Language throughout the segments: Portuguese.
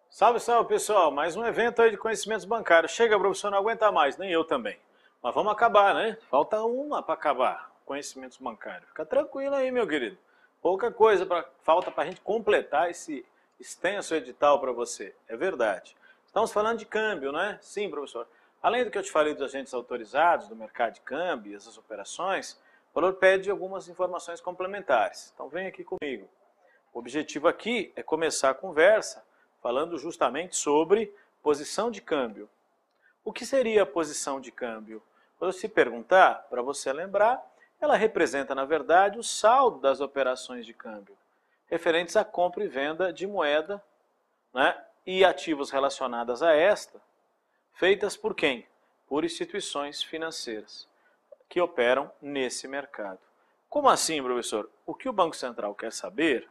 Salve, salve pessoal, mais um evento aí de conhecimentos bancários. Chega, professor, não aguenta mais, nem eu também. Mas vamos acabar, né? Falta uma para acabar, conhecimentos bancários. Fica tranquilo aí, meu querido. Pouca coisa falta para a gente completar esse extenso edital para você. É verdade. Estamos falando de câmbio, né? Sim, professor. Além do que eu te falei dos agentes autorizados, do mercado de câmbio, essas operações, o valor pede algumas informações complementares. Então vem aqui comigo. O objetivo aqui é começar a conversa falando justamente sobre posição de câmbio. O que seria a posição de câmbio? Quando se perguntar, para você lembrar, ela representa, na verdade, o saldo das operações de câmbio, referentes à compra e venda de moeda, né, e ativos relacionados a esta, feitas por quem? Por instituições financeiras que operam nesse mercado. Como assim, professor? O que o Banco Central quer saber,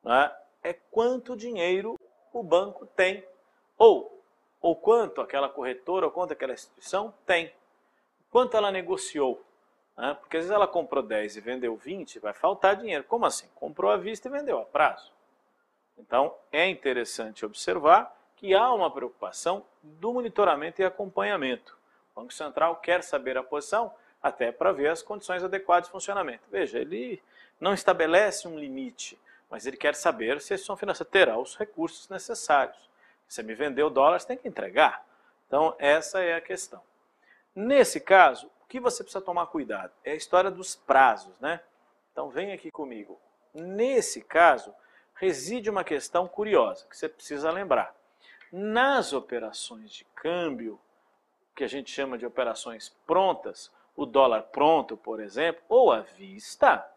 né, é quanto dinheiro o banco tem, ou quanto aquela corretora, ou quanto aquela instituição tem, quanto ela negociou, né? Porque às vezes ela comprou 10 e vendeu 20, vai faltar dinheiro. Como assim? Comprou à vista e vendeu a prazo. Então é interessante observar que há uma preocupação do monitoramento e acompanhamento. O Banco Central quer saber a posição até para ver as condições adequadas de funcionamento. Veja, ele não estabelece um limite, mas ele quer saber se a instituição financeira terá os recursos necessários. Se você me vendeu dólares, tem que entregar. Então, essa é a questão. Nesse caso, o que você precisa tomar cuidado? É a história dos prazos, né? Então, vem aqui comigo. Nesse caso, reside uma questão curiosa, que você precisa lembrar. Nas operações de câmbio, que a gente chama de operações prontas, o dólar pronto, por exemplo, ou à vista,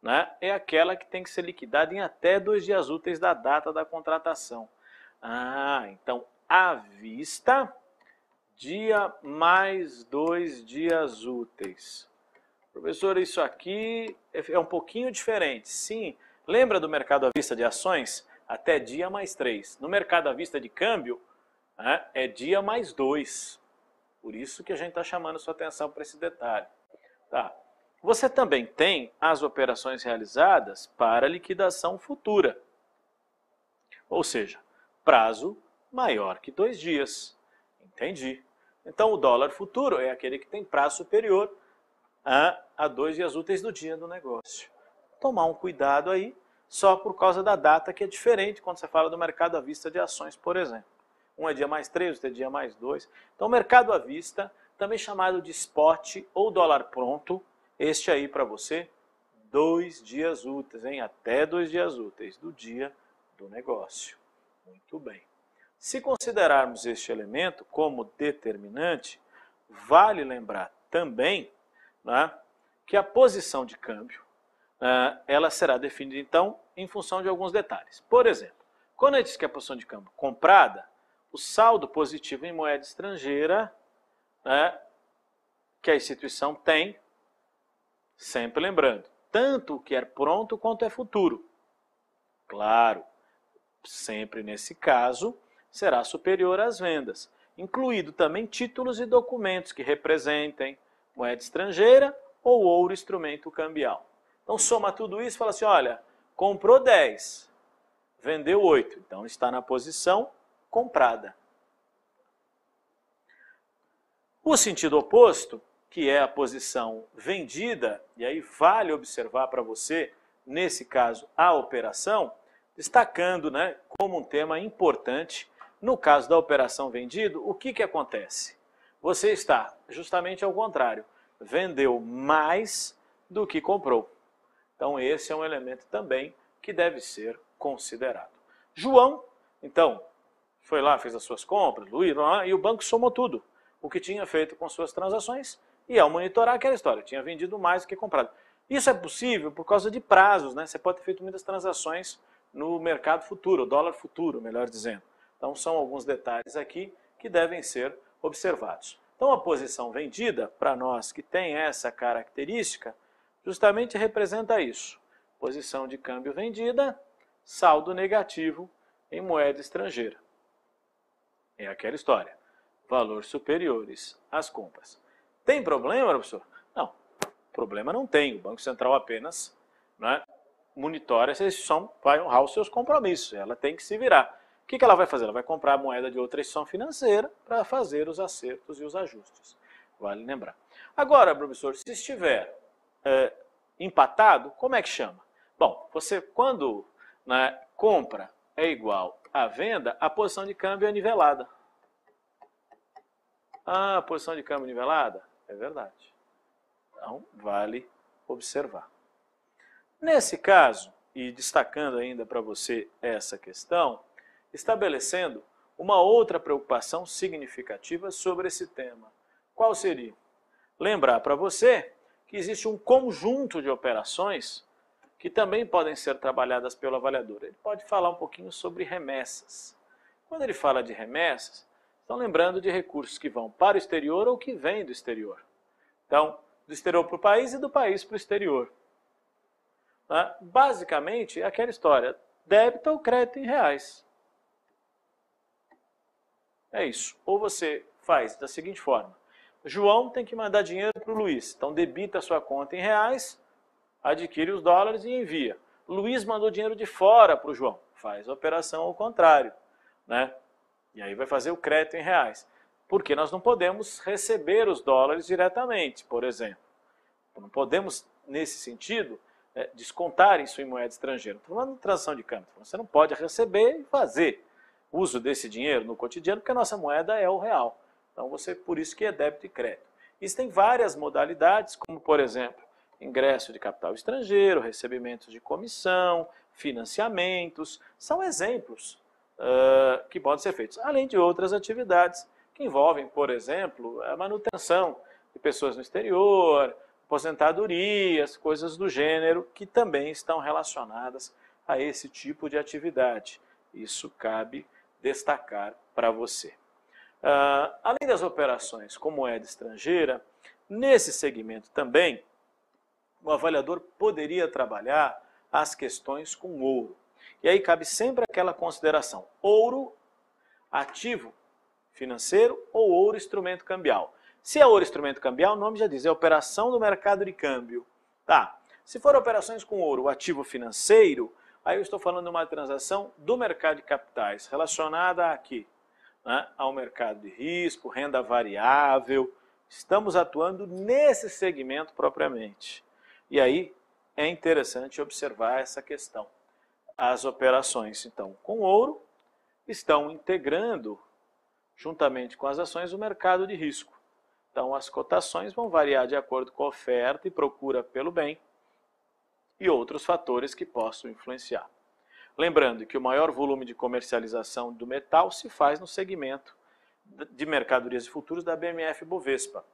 né, é aquela que tem que ser liquidada em até 2 dias úteis da data da contratação. Então, à vista, dia mais 2 dias úteis. Professor, isso aqui é um pouquinho diferente. Sim, lembra do mercado à vista de ações? Até dia mais 3. No mercado à vista de câmbio, né, é dia mais 2. Por isso que a gente está chamando sua atenção para esse detalhe. Tá. Você também tem as operações realizadas para liquidação futura. Ou seja, prazo maior que 2 dias. Entendi. Então o dólar futuro é aquele que tem prazo superior a 2 dias úteis do dia do negócio. Tomar um cuidado aí, só por causa da data que é diferente quando você fala do mercado à vista de ações, por exemplo. Um é dia mais 3, outro é dia mais 2. Então o mercado à vista, também chamado de spot ou dólar pronto, este aí para você, 2 dias úteis, hein? Até 2 dias úteis do dia do negócio. Muito bem. Se considerarmos este elemento como determinante, vale lembrar também, né, que a posição de câmbio ela será definida então em função de alguns detalhes. Por exemplo, quando a gente diz que a posição de câmbio comprada, o saldo positivo em moeda estrangeira, né, que a instituição tem, sempre lembrando, tanto o que é pronto quanto é futuro. Claro, sempre nesse caso, será superior às vendas, incluído também títulos e documentos que representem moeda estrangeira ou ouro instrumento cambial. Então soma tudo isso e fala assim, olha, comprou 10, vendeu 8, então está na posição comprada. O sentido oposto, que é a posição vendida, e aí vale observar para você, nesse caso, a operação, destacando, né, como um tema importante, no caso da operação vendido, o que acontece? Você está justamente ao contrário, vendeu mais do que comprou. Então esse é um elemento também que deve ser considerado. João, então, foi lá, fez as suas compras, Luiz, e o banco somou tudo, o que tinha feito com suas transações, e ao monitorar aquela história, tinha vendido mais do que comprado. Isso é possível por causa de prazos, né? Você pode ter feito muitas transações no mercado futuro, dólar futuro, melhor dizendo. Então são alguns detalhes aqui que devem ser observados. Então a posição vendida, para nós que tem essa característica, justamente representa isso. Posição de câmbio vendida, saldo negativo em moeda estrangeira. É aquela história. Valores superiores às compras. Tem problema, professor? Não. Problema não tem, o Banco Central apenas, né, monitora se a instituição vai honrar os seus compromissos, ela tem que se virar. O que ela vai fazer? Ela vai comprar moeda de outra instituição financeira para fazer os acertos e os ajustes. Vale lembrar. Agora, professor, se estiver empatado, como é que chama? Bom, você quando, né, compra é igual à venda, a posição de câmbio é nivelada. Ah, a posição de câmbio nivelada? É verdade. Então, vale observar. Nesse caso, e destacando ainda para você essa questão, estabelecendo uma outra preocupação significativa sobre esse tema. Qual seria? Lembrar para você que existe um conjunto de operações que também podem ser trabalhadas pelo avaliador. Ele pode falar um pouquinho sobre remessas. Quando ele fala de remessas, estão lembrando de recursos que vão para o exterior ou que vêm do exterior. Então, do exterior para o país e do país para o exterior. Basicamente, é aquela história, débito ou crédito em reais. É isso. Ou você faz da seguinte forma, João tem que mandar dinheiro para o Luiz, então debita a sua conta em reais, adquire os dólares e envia. Luiz mandou dinheiro de fora para o João, faz a operação ao contrário, né? E aí vai fazer o crédito em reais. Porque nós não podemos receber os dólares diretamente, por exemplo. Não podemos, nesse sentido, descontar isso em moeda estrangeira. Estou falando de transação de câmbio. Você não pode receber e fazer uso desse dinheiro no cotidiano, porque a nossa moeda é o real. Então, por isso que é débito e crédito. Isso tem várias modalidades, como, por exemplo, ingresso de capital estrangeiro, recebimentos de comissão, financiamentos. São exemplos que podem ser feitos, além de outras atividades que envolvem, por exemplo, a manutenção de pessoas no exterior, aposentadorias, coisas do gênero, que também estão relacionadas a esse tipo de atividade. Isso cabe destacar para você. Além das operações com moeda estrangeira, nesse segmento também, o avaliador poderia trabalhar as questões com ouro. E aí cabe sempre aquela consideração, ouro, ativo financeiro ou ouro, instrumento cambial. Se é ouro, instrumento cambial, o nome já diz, é operação do mercado de câmbio. Tá. Se for operações com ouro, ativo financeiro, aí eu estou falando de uma transação do mercado de capitais, relacionada aqui, né, ao mercado de risco, renda variável. Estamos atuando nesse segmento propriamente. E aí é interessante observar essa questão. As operações, então, com ouro, estão integrando, juntamente com as ações, o mercado de risco. Então, as cotações vão variar de acordo com a oferta e procura pelo bem e outros fatores que possam influenciar. Lembrando que o maior volume de comercialização do metal se faz no segmento de mercadorias e futuros da BMF-Bovespa,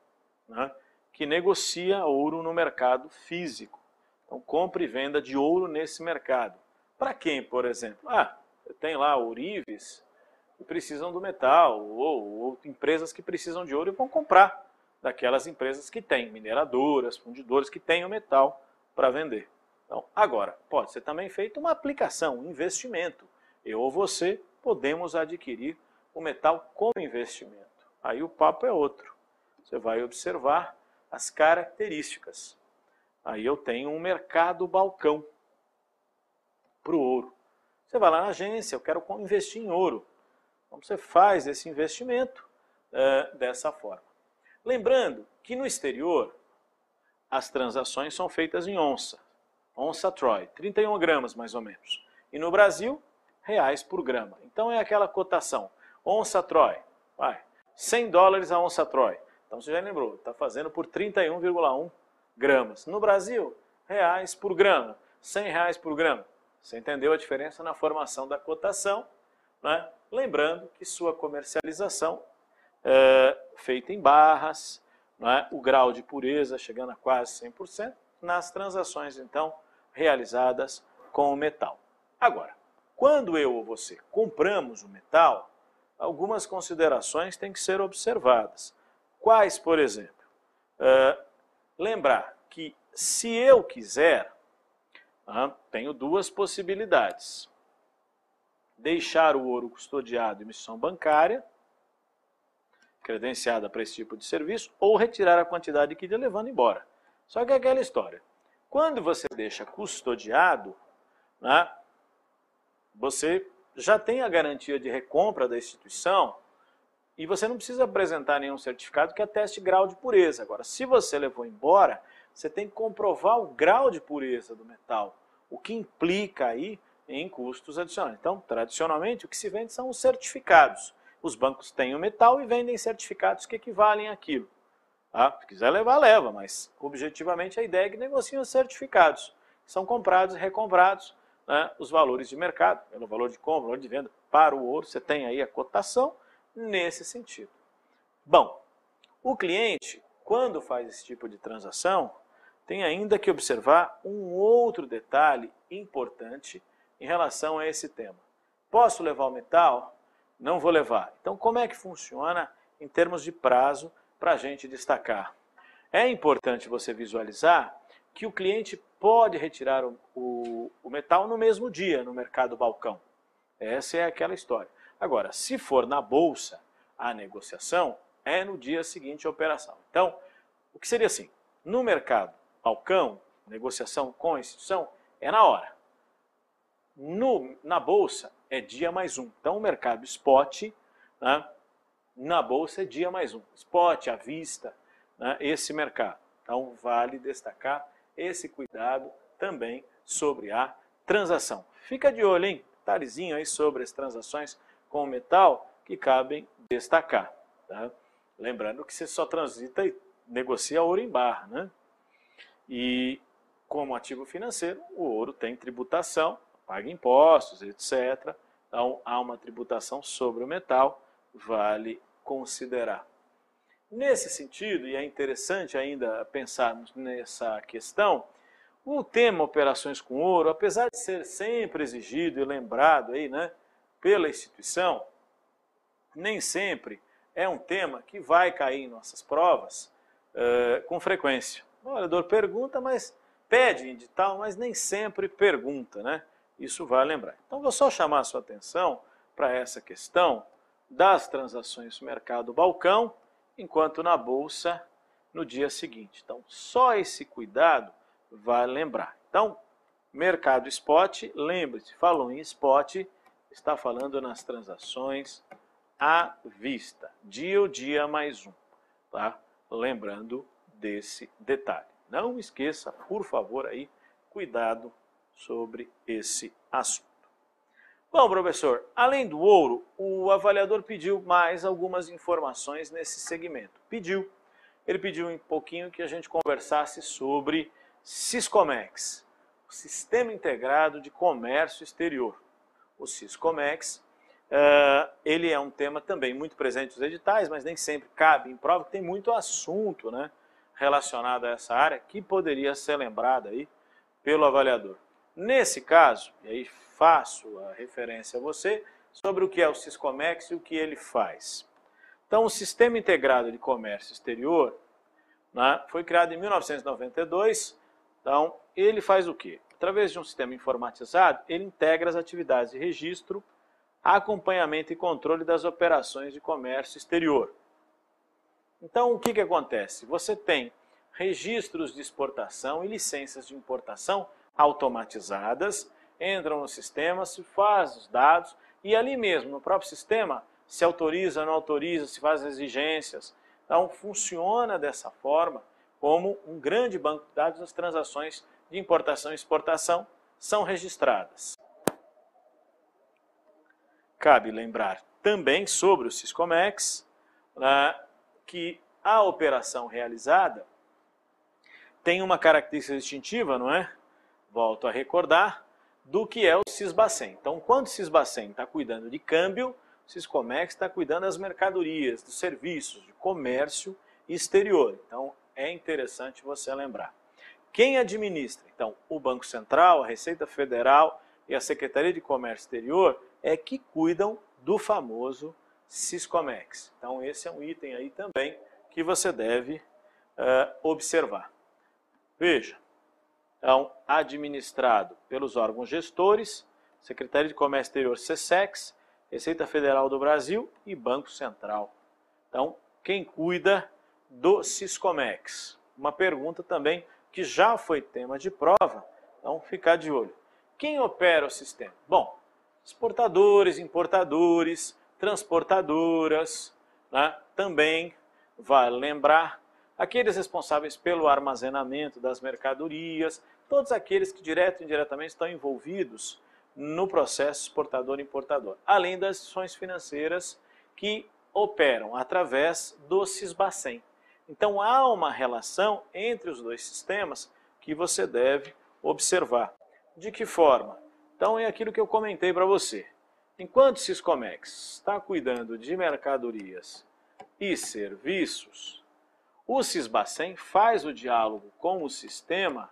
né, que negocia ouro no mercado físico. Então, compra e venda de ouro nesse mercado. Para quem, por exemplo? Tem lá ourives que precisam do metal, ou empresas que precisam de ouro e vão comprar daquelas empresas que têm, mineradoras, fundidoras, que têm o metal para vender. Então, agora, pode ser também feita uma aplicação, um investimento. Eu ou você podemos adquirir o metal como investimento. Aí o papo é outro. Você vai observar as características. Aí eu tenho um mercado balcão para o ouro. Você vai lá na agência, eu quero investir em ouro. Então você faz esse investimento dessa forma. Lembrando que no exterior as transações são feitas em onça. Onça Troy, 31 gramas mais ou menos. E no Brasil, reais por grama. Então é aquela cotação. Onça Troy, vai, 100 dólares a onça Troy. Então você já lembrou, está fazendo por 31,1 gramas. No Brasil, reais por grama, 100 reais por grama. Você entendeu a diferença na formação da cotação, né? Lembrando que sua comercialização é feita em barras, né? O grau de pureza chegando a quase 100%, nas transações, então, realizadas com o metal. Agora, quando eu ou você compramos o metal, algumas considerações têm que ser observadas. Quais, por exemplo? Lembrar que se eu quiser, tenho duas possibilidades. Deixar o ouro custodiado em instituição bancária, credenciada para esse tipo de serviço, ou retirar a quantidade líquida levando embora. Só que é aquela história. Quando você deixa custodiado, né, você já tem a garantia de recompra da instituição e você não precisa apresentar nenhum certificado que ateste grau de pureza. Agora, se você levou embora, você tem que comprovar o grau de pureza do metal, o que implica aí em custos adicionais. Então, tradicionalmente, o que se vende são os certificados. Os bancos têm o metal e vendem certificados que equivalem àquilo. Tá? Se quiser levar, leva, mas objetivamente a ideia é que negociam os certificados. São comprados e recomprados, né, os valores de mercado, pelo valor de compra, valor de venda para o ouro. Você tem aí a cotação nesse sentido. Bom, o cliente, quando faz esse tipo de transação, tem ainda que observar um outro detalhe importante em relação a esse tema. Posso levar o metal? Não vou levar. Então, como é que funciona em termos de prazo para a gente destacar? É importante você visualizar que o cliente pode retirar o metal no mesmo dia no mercado balcão. Essa é aquela história. Agora, se for na bolsa, a negociação é no dia seguinte à operação. Então, o que seria assim? No mercado balcão, negociação com a instituição, é na hora. Na bolsa, é dia mais um. Então, o mercado spot, né, na bolsa é dia mais um. Spot, à vista, né, esse mercado. Então, vale destacar esse cuidado também sobre a transação. Fica de olho, hein? Detalhezinho aí sobre as transações com metal que cabem destacar. Tá? Lembrando que você só transita e negocia ouro em barra, né? E como ativo financeiro, o ouro tem tributação, paga impostos, etc. Então, há uma tributação sobre o metal, vale considerar. Nesse sentido, e é interessante ainda pensarmos nessa questão, o tema operações com ouro, apesar de ser sempre exigido e lembrado aí, né, pela instituição, nem sempre é um tema que vai cair em nossas provas com frequência. O avaliador pergunta, mas pede edital, mas nem sempre pergunta, né? Isso vale lembrar. Então, vou só chamar a sua atenção para essa questão das transações no mercado balcão, enquanto na bolsa no dia seguinte. Então, só esse cuidado vale lembrar. Então, mercado spot, lembre-se, falou em spot, está falando nas transações à vista, dia mais um, tá? Lembrando desse detalhe. Não esqueça, por favor, aí, cuidado sobre esse assunto. Bom, professor, além do ouro, o avaliador pediu mais algumas informações nesse segmento. Ele pediu um pouquinho que a gente conversasse sobre Siscomex, o Sistema Integrado de Comércio Exterior. O Siscomex, ele é um tema também muito presente nos editais, mas nem sempre cabe em prova, tem muito assunto, né, relacionado a essa área que poderia ser lembrado aí pelo avaliador. Nesse caso, e aí faço a referência a você, sobre o que é o Siscomex e o que ele faz. Então, o Sistema Integrado de Comércio Exterior, né, foi criado em 1992, então ele faz o quê? Através de um sistema informatizado, ele integra as atividades de registro, acompanhamento e controle das operações de comércio exterior. Então, o que acontece? Você tem registros de exportação e licenças de importação automatizadas, entram no sistema, se faz os dados e ali mesmo, no próprio sistema, se autoriza, não autoriza, se faz exigências. Então, funciona dessa forma como um grande banco de dados. As transações de importação e exportação são registradas. Cabe lembrar também sobre o Siscomex, que a operação realizada tem uma característica distintiva, não é? Volto a recordar, do que é o Sisbacen. Então, quando o Sisbacen está cuidando de câmbio, o Siscomex está cuidando das mercadorias, dos serviços, de comércio exterior. Então, é interessante você lembrar. Quem administra? Então, o Banco Central, a Receita Federal e a Secretaria de Comércio Exterior é que cuidam do famoso Siscomex. Então, esse é um item aí também que você deve observar. Veja, então, administrado pelos órgãos gestores, Secretaria de Comércio Exterior, SESEX, Receita Federal do Brasil e Banco Central. Então, quem cuida do Siscomex? Uma pergunta também que já foi tema de prova, então ficar de olho. Quem opera o sistema? Bom, exportadores, importadores, transportadoras, né? Também vale lembrar aqueles responsáveis pelo armazenamento das mercadorias, todos aqueles que direto e indiretamente estão envolvidos no processo exportador-importador, além das instituições financeiras que operam através do Sisbacen. Então há uma relação entre os dois sistemas que você deve observar. De que forma? Então é aquilo que eu comentei para você. Enquanto o Siscomex está cuidando de mercadorias e serviços, o Sisbacen faz o diálogo com o sistema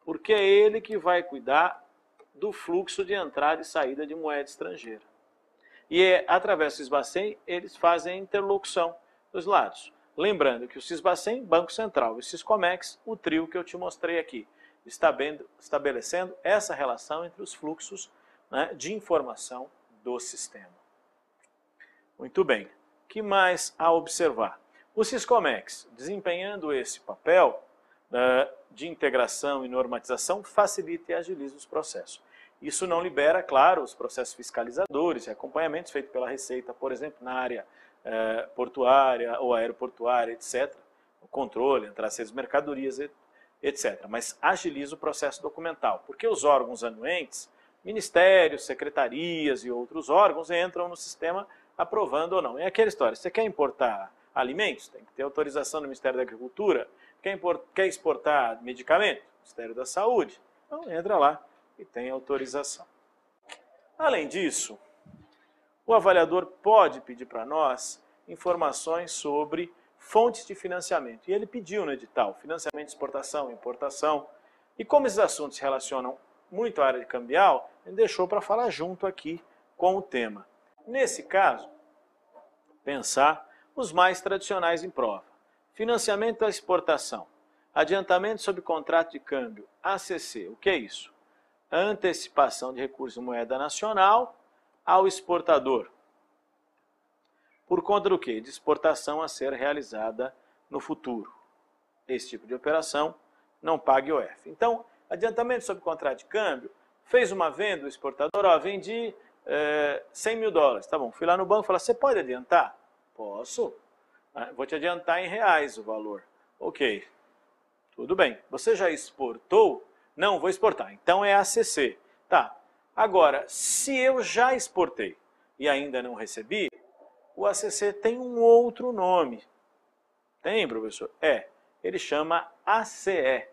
porque é ele que vai cuidar do fluxo de entrada e saída de moeda estrangeira. E é através do Sisbacen eles fazem a interlocução dos lados. Lembrando que o Sisbacen, Banco Central e o Siscomex, o trio que eu te mostrei aqui, estabelecendo essa relação entre os fluxos, né, de informação do sistema. Muito bem. O que mais a observar? O Siscomex, desempenhando esse papel de integração e normatização, facilita e agiliza os processos. Isso não libera, claro, os processos fiscalizadores e acompanhamentos feitos pela Receita, por exemplo, na área portuária ou aeroportuária, etc. O controle, entrada de mercadorias, etc. Mas agiliza o processo documental, porque os órgãos anuentes, ministérios, secretarias e outros órgãos entram no sistema aprovando ou não. É aquela história, você quer importar alimentos? Tem que ter autorização do Ministério da Agricultura. Quer exportar medicamento? Ministério da Saúde. Então entra lá e tem autorização. Além disso, o avaliador pode pedir para nós informações sobre fontes de financiamento. E ele pediu no edital financiamento de exportação, importação. E como esses assuntos se relacionam muito à área de cambial, ele deixou para falar junto aqui com o tema. Nesse caso, pensar os mais tradicionais em prova. Financiamento à exportação. Adiantamento sob contrato de câmbio, ACC. O que é isso? Antecipação de recursos em moeda nacional ao exportador. Por conta do quê? De exportação a ser realizada no futuro. Esse tipo de operação não paga IOF. Então, adiantamento sob contrato de câmbio, fez uma venda, o exportador, vendi 100 mil dólares. Tá bom, fui lá no banco e falei, você pode adiantar? Posso. Vou te adiantar em reais o valor. Ok, tudo bem. Você já exportou? Não, vou exportar. Então é ACC. Tá. Agora, se eu já exportei e ainda não recebi, o ACC tem um outro nome. Tem, professor? Ele chama ACE.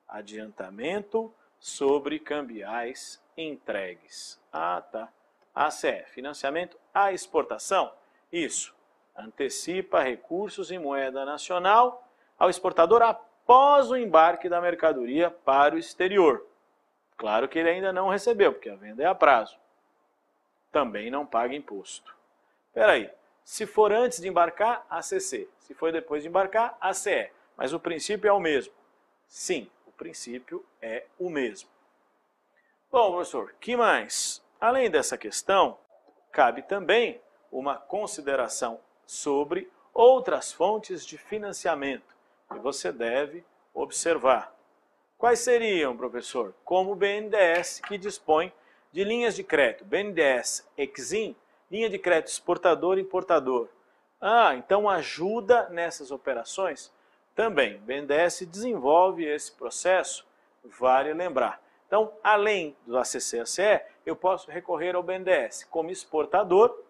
Adiantamento sobre cambiais entregues. Ah, tá. ACE, financiamento à exportação. Isso. Antecipa recursos em moeda nacional ao exportador após o embarque da mercadoria para o exterior. Claro que ele ainda não recebeu, porque a venda é a prazo. Também não paga imposto. Espera aí, se for antes de embarcar, ACC. Se for depois de embarcar, ACE. Mas o princípio é o mesmo. Sim, o princípio é o mesmo. Bom, professor, que mais? Além dessa questão, cabe também uma consideração sobre outras fontes de financiamento que você deve observar. Quais seriam, professor? Como o BNDES, que dispõe de linhas de crédito. BNDES Exim, linha de crédito exportador e importador. Então ajuda nessas operações? Também, o BNDES desenvolve esse processo, vale lembrar. Então, além do ACC-ACE, eu posso recorrer ao BNDES como exportador,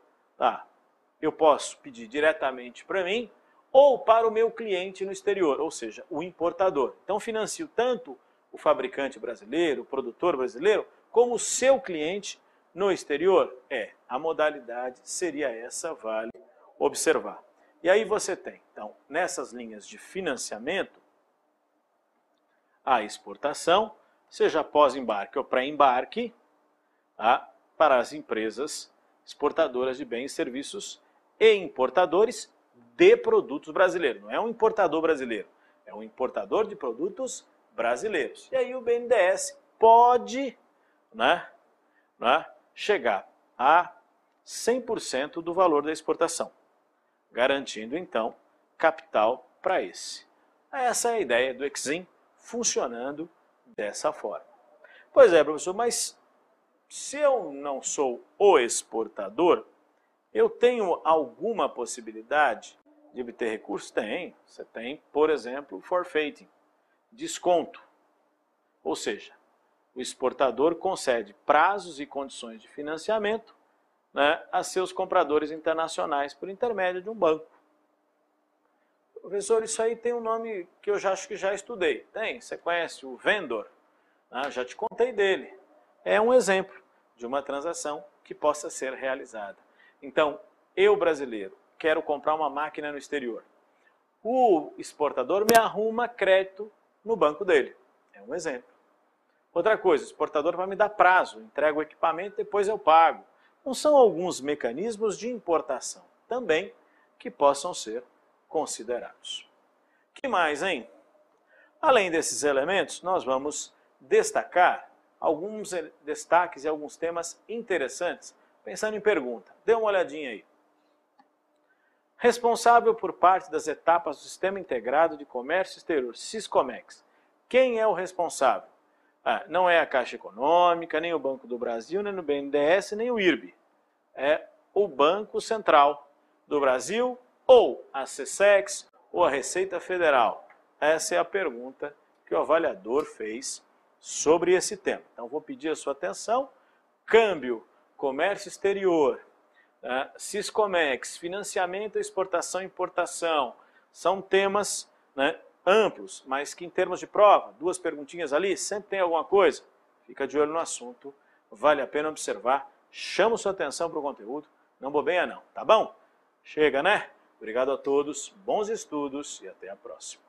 eu posso pedir diretamente para mim ou para o meu cliente no exterior, ou seja, o importador. Então, financio tanto o fabricante brasileiro, o produtor brasileiro, como o seu cliente no exterior. A modalidade seria essa, vale observar. E aí você tem, então, nessas linhas de financiamento, a exportação, seja pós-embarque ou pré-embarque, para as empresas exportadoras de bens e serviços e importadores de produtos brasileiros. Não é um importador brasileiro, é um importador de produtos brasileiros. E aí o BNDES pode chegar a 100% do valor da exportação, garantindo então capital para esse. Essa é a ideia do Exim, funcionando dessa forma. Pois é, professor, mas se eu não sou o exportador, eu tenho alguma possibilidade de obter recursos? Tem. Você tem, por exemplo, forfeiting, desconto. Ou seja, o exportador concede prazos e condições de financiamento, né, a seus compradores internacionais por intermédio de um banco. Professor, isso aí tem um nome que eu já acho que já estudei. Tem, você conhece o vendor? Já te contei dele. É um exemplo de uma transação que possa ser realizada. Então, eu brasileiro quero comprar uma máquina no exterior. O exportador me arruma crédito no banco dele. É um exemplo. Outra coisa, o exportador vai me dar prazo, entrega o equipamento, depois eu pago. Não são alguns mecanismos de importação também que possam ser considerados. Que mais, hein? Além desses elementos, nós vamos destacar alguns destaques e alguns temas interessantes, pensando em pergunta. Dê uma olhadinha aí. Responsável por parte das etapas do Sistema Integrado de Comércio Exterior, Siscomex. Quem é o responsável? Não é a Caixa Econômica, nem o Banco do Brasil, nem o BNDES, nem o IRB. É o Banco Central do Brasil, ou a SESEX, ou a Receita Federal. Essa é a pergunta que o avaliador fez sobre esse tema. Então, vou pedir a sua atenção. Câmbio, comércio exterior, Siscomex, financiamento, exportação e importação. São temas, né, amplos, mas que em termos de prova, 2 perguntinhas ali, sempre tem alguma coisa. Fica de olho no assunto, vale a pena observar. Chama sua atenção para o conteúdo, não bobeia não, tá bom? Chega, né? Obrigado a todos, bons estudos e até a próxima.